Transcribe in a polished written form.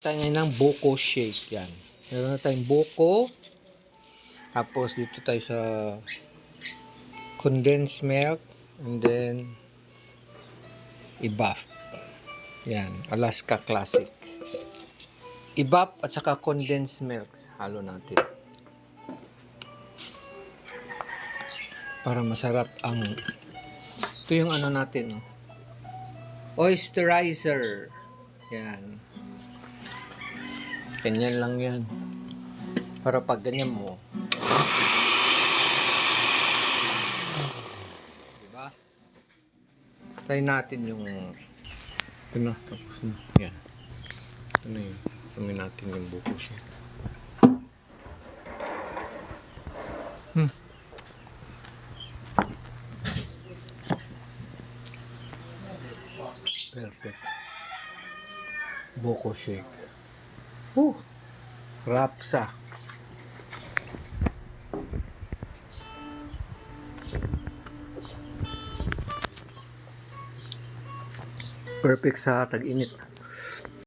Tayo ngayon ng buko shake yan. Meron na tayong buko. Tapos dito tayo sa condensed milk. And then i-buff. Yan. Alaska Classic. I-buff at saka condensed milk. Halo natin. Para masarap ang... Ito yung ano natin. Oh. Oysterizer. Yan. Ganyan lang yan. Para pag ganyan mo. Diba? Try natin yung... Ito na. Tapos na. Yan. Ito na yun. Try natin yung buko siya. Perfect. Buko shake. Rapsa. Perfect sa tag-init.